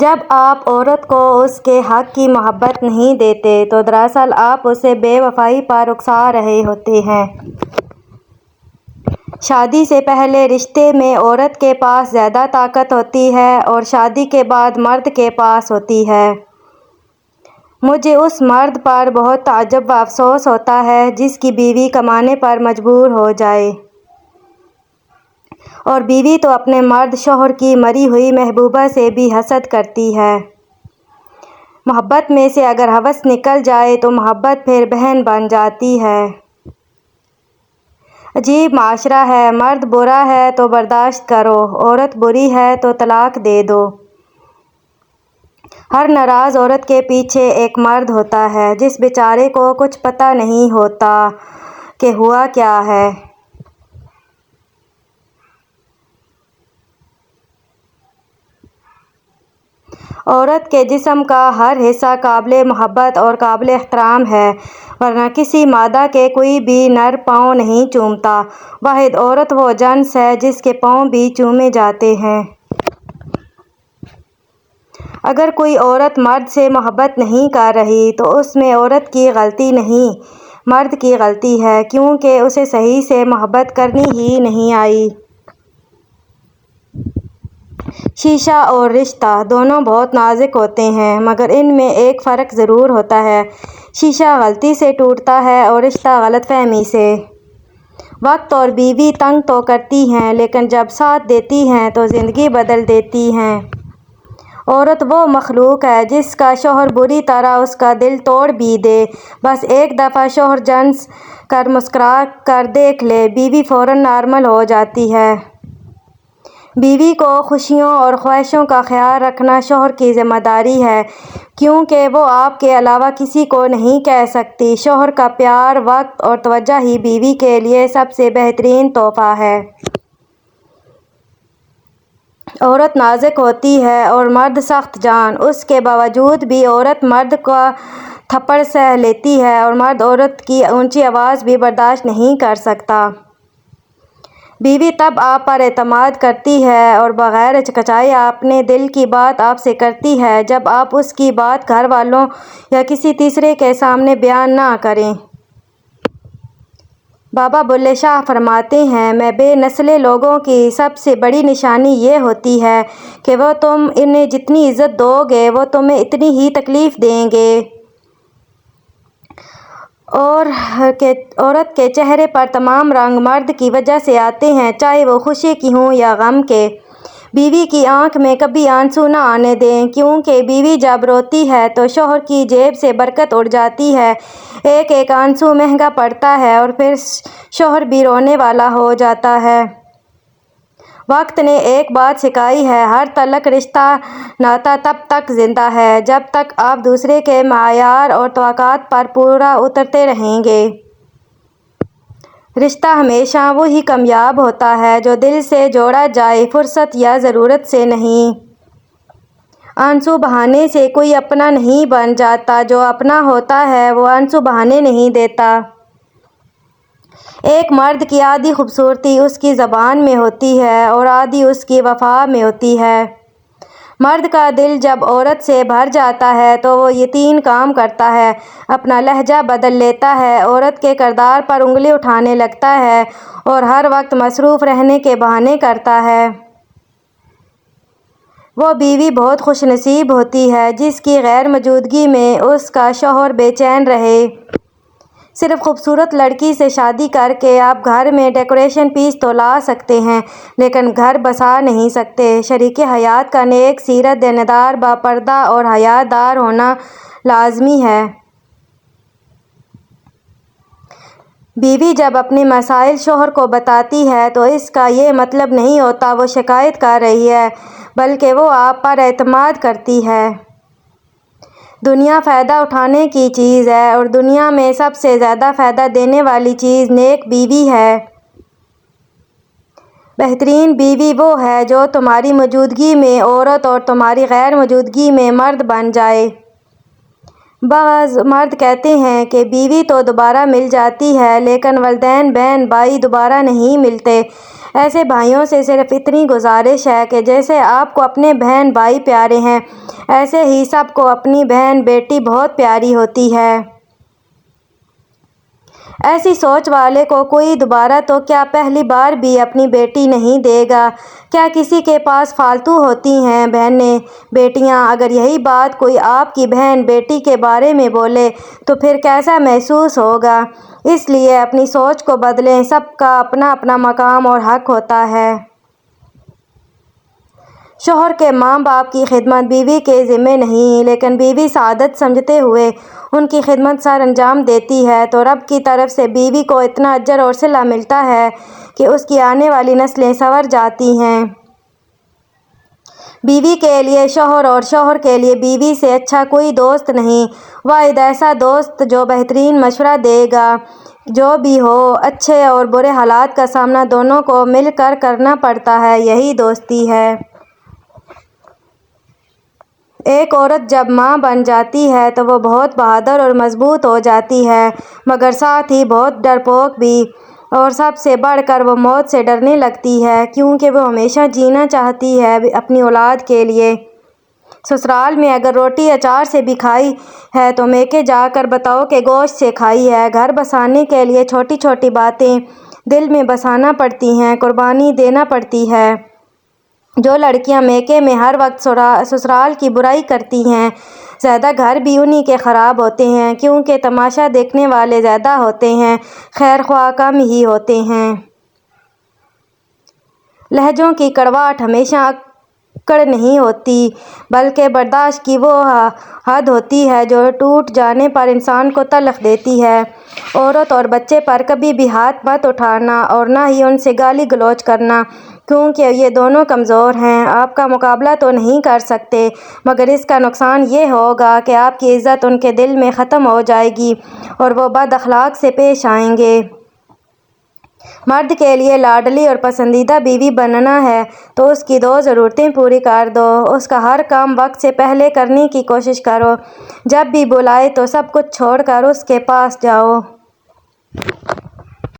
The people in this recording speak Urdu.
جب آپ عورت کو اس کے حق کی محبت نہیں دیتے تو دراصل آپ اسے بے وفائی پر اکسا رہے ہوتے ہیں۔ شادی سے پہلے رشتے میں عورت کے پاس زیادہ طاقت ہوتی ہے اور شادی کے بعد مرد کے پاس ہوتی ہے۔ مجھے اس مرد پر بہت تعجب و افسوس ہوتا ہے جس کی بیوی کمانے پر مجبور ہو جائے، اور بیوی تو اپنے مرد شوہر کی مری ہوئی محبوبہ سے بھی حسد کرتی ہے۔ محبت میں سے اگر ہوس نکل جائے تو محبت پھر بہن بن جاتی ہے۔ عجیب معاشرہ ہے، مرد برا ہے تو برداشت کرو، عورت بری ہے تو طلاق دے دو۔ ہر ناراض عورت کے پیچھے ایک مرد ہوتا ہے جس بیچارے کو کچھ پتہ نہیں ہوتا کہ ہوا کیا ہے۔ عورت کے جسم کا ہر حصہ قابل محبت اور قابل احترام ہے، ورنہ کسی مادہ کے کوئی بھی نر پاؤں نہیں چومتا۔ واحد عورت وہ جنس ہے جس کے پاؤں بھی چومے جاتے ہیں۔ اگر کوئی عورت مرد سے محبت نہیں کر رہی تو اس میں عورت کی غلطی نہیں، مرد کی غلطی ہے، کیونکہ اسے صحیح سے محبت کرنی ہی نہیں آئی۔ شیشہ اور رشتہ دونوں بہت نازک ہوتے ہیں، مگر ان میں ایک فرق ضرور ہوتا ہے۔ شیشہ غلطی سے ٹوٹتا ہے اور رشتہ غلط فہمی سے۔ وقت اور بیوی تنگ تو کرتی ہیں، لیکن جب ساتھ دیتی ہیں تو زندگی بدل دیتی ہیں۔ عورت وہ مخلوق ہے جس کا شوہر بری طرح اس کا دل توڑ بھی دے، بس ایک دفعہ شوہر جنس کر مسکرا کر دیکھ لے، بیوی فوراً نارمل ہو جاتی ہے۔ بیوی کو خوشیوں اور خواہشوں کا خیال رکھنا شوہر کی ذمہ داری ہے، کیونکہ وہ آپ کے علاوہ کسی کو نہیں کہہ سکتی۔ شوہر کا پیار، وقت اور توجہ ہی بیوی کے لیے سب سے بہترین تحفہ ہے۔ عورت نازک ہوتی ہے اور مرد سخت جان، اس کے باوجود بھی عورت مرد کا تھپڑ سہہ لیتی ہے اور مرد عورت کی اونچی آواز بھی برداشت نہیں کر سکتا۔ بیوی تب آپ پر اعتماد کرتی ہے اور بغیر ہچکچائے اپنے دل کی بات آپ سے کرتی ہے جب آپ اس کی بات گھر والوں یا کسی تیسرے کے سامنے بیان نہ کریں۔ بابا بلے شاہ فرماتے ہیں، میں بے نسلے لوگوں کی سب سے بڑی نشانی یہ ہوتی ہے کہ وہ تم انہیں جتنی عزت دو گے وہ تمہیں اتنی ہی تکلیف دیں گے۔ عورت کے چہرے پر تمام رنگ مرد کی وجہ سے آتے ہیں، چاہے وہ خوشی کے ہوں یا غم کے۔ بیوی کی آنکھ میں کبھی آنسو نہ آنے دیں، کیونکہ بیوی جب روتی ہے تو شوہر کی جیب سے برکت اڑ جاتی ہے۔ ایک ایک آنسو مہنگا پڑتا ہے اور پھر شوہر بھی رونے والا ہو جاتا ہے۔ وقت نے ایک بات سکھائی ہے، ہر تعلق، رشتہ، ناتا تب تک زندہ ہے جب تک آپ دوسرے کے معیار اور توقعات پر پورا اترتے رہیں گے۔ رشتہ ہمیشہ وہی کامیاب ہوتا ہے جو دل سے جوڑا جائے، فرصت یا ضرورت سے نہیں۔ آنسو بہانے سے کوئی اپنا نہیں بن جاتا، جو اپنا ہوتا ہے وہ آنسو بہانے نہیں دیتا۔ ایک مرد کی آدھی خوبصورتی اس کی زبان میں ہوتی ہے اور آدھی اس کی وفا میں ہوتی ہے۔ مرد کا دل جب عورت سے بھر جاتا ہے تو وہ یہ تین کام کرتا ہے: اپنا لہجہ بدل لیتا ہے، عورت کے کردار پر انگلی اٹھانے لگتا ہے اور ہر وقت مصروف رہنے کے بہانے کرتا ہے۔ وہ بیوی بہت خوش نصیب ہوتی ہے جس کی غیر موجودگی میں اس کا شوہر بے چین رہے۔ صرف خوبصورت لڑکی سے شادی کر کے آپ گھر میں ڈیکوریشن پیس تو لا سکتے ہیں، لیکن گھر بسا نہیں سکتے۔ شریک حیات کا نیک سیرت، دیندار، باپردہ اور حیا دار ہونا لازمی ہے۔ بیوی جب اپنے مسائل شوہر کو بتاتی ہے تو اس کا یہ مطلب نہیں ہوتا وہ شکایت کر رہی ہے، بلکہ وہ آپ پر اعتماد کرتی ہے۔ دنیا فائدہ اٹھانے کی چیز ہے اور دنیا میں سب سے زیادہ فائدہ دینے والی چیز نیک بیوی ہے۔ بہترین بیوی وہ ہے جو تمہاری موجودگی میں عورت اور تمہاری غیر موجودگی میں مرد بن جائے۔ بعض مرد کہتے ہیں کہ بیوی تو دوبارہ مل جاتی ہے لیکن والدین، بہن بھائی دوبارہ نہیں ملتے۔ ایسے بھائیوں سے صرف اتنی گزارش ہے کہ جیسے آپ کو اپنے بہن بھائی پیارے ہیں، ایسے ہی سب کو اپنی بہن بیٹی بہت پیاری ہوتی ہے۔ ایسی سوچ والے کو کوئی دوبارہ تو کیا پہلی بار بھی اپنی بیٹی نہیں دے گا۔ کیا کسی کے پاس فالتو ہوتی ہیں بہنیں بیٹیاں؟ اگر یہی بات کوئی آپ کی بہن بیٹی کے بارے میں بولے تو پھر کیسا محسوس ہوگا؟ اس لیے اپنی سوچ کو بدلیں۔ سب کا اپنا اپنا مقام اور حق ہوتا ہے۔ شوہر کے ماں باپ کی خدمت بیوی کے ذمہ نہیں، لیکن بیوی سعادت سمجھتے ہوئے ان کی خدمت سر انجام دیتی ہے تو رب کی طرف سے بیوی کو اتنا اجر اور صلہ ملتا ہے کہ اس کی آنے والی نسلیں سنور جاتی ہیں۔ بیوی کے لیے شوہر اور شوہر کے لیے بیوی سے اچھا کوئی دوست نہیں۔ واحد ایسا دوست جو بہترین مشورہ دے گا۔ جو بھی ہو، اچھے اور برے حالات کا سامنا دونوں کو مل کر کرنا پڑتا ہے، یہی دوستی ہے۔ ایک عورت جب ماں بن جاتی ہے تو وہ بہت بہادر اور مضبوط ہو جاتی ہے، مگر ساتھ ہی بہت ڈرپوک بھی، اور سب سے بڑھ کر وہ موت سے ڈرنے لگتی ہے، کیونکہ وہ ہمیشہ جینا چاہتی ہے اپنی اولاد کے لیے۔ سسرال میں اگر روٹی اچار سے بھی کھائی ہے تو میکے جا کر بتاؤ کہ گوشت سے کھائی ہے۔ گھر بسانے کے لیے چھوٹی چھوٹی باتیں دل میں بسانا پڑتی ہیں، قربانی دینا پڑتی ہے۔ جو لڑکیاں میکے میں ہر وقت سسرال کی برائی کرتی ہیں، زیادہ گھر بھی انہی کے خراب ہوتے ہیں، کیونکہ تماشا دیکھنے والے زیادہ ہوتے ہیں، خیر خواہ کم ہی ہوتے ہیں۔ لہجوں کی کڑواہٹ ہمیشہ اکڑ نہیں ہوتی، بلکہ برداشت کی وہ حد ہوتی ہے جو ٹوٹ جانے پر انسان کو تلخ دیتی ہے۔ عورت اور بچے پر کبھی بھی ہاتھ مت اٹھانا اور نہ ہی ان سے گالی گلوچ کرنا، کیونکہ یہ دونوں کمزور ہیں۔ آپ کا مقابلہ تو نہیں کر سکتے، مگر اس کا نقصان یہ ہوگا کہ آپ کی عزت ان کے دل میں ختم ہو جائے گی اور وہ بد اخلاقی سے پیش آئیں گے۔ مرد کے لیے لاڈلی اور پسندیدہ بیوی بننا ہے تو اس کی دو ضرورتیں پوری کر دو۔ اس کا ہر کام وقت سے پہلے کرنے کی کوشش کرو۔ جب بھی بلائے تو سب کچھ چھوڑ کر اس کے پاس جاؤ۔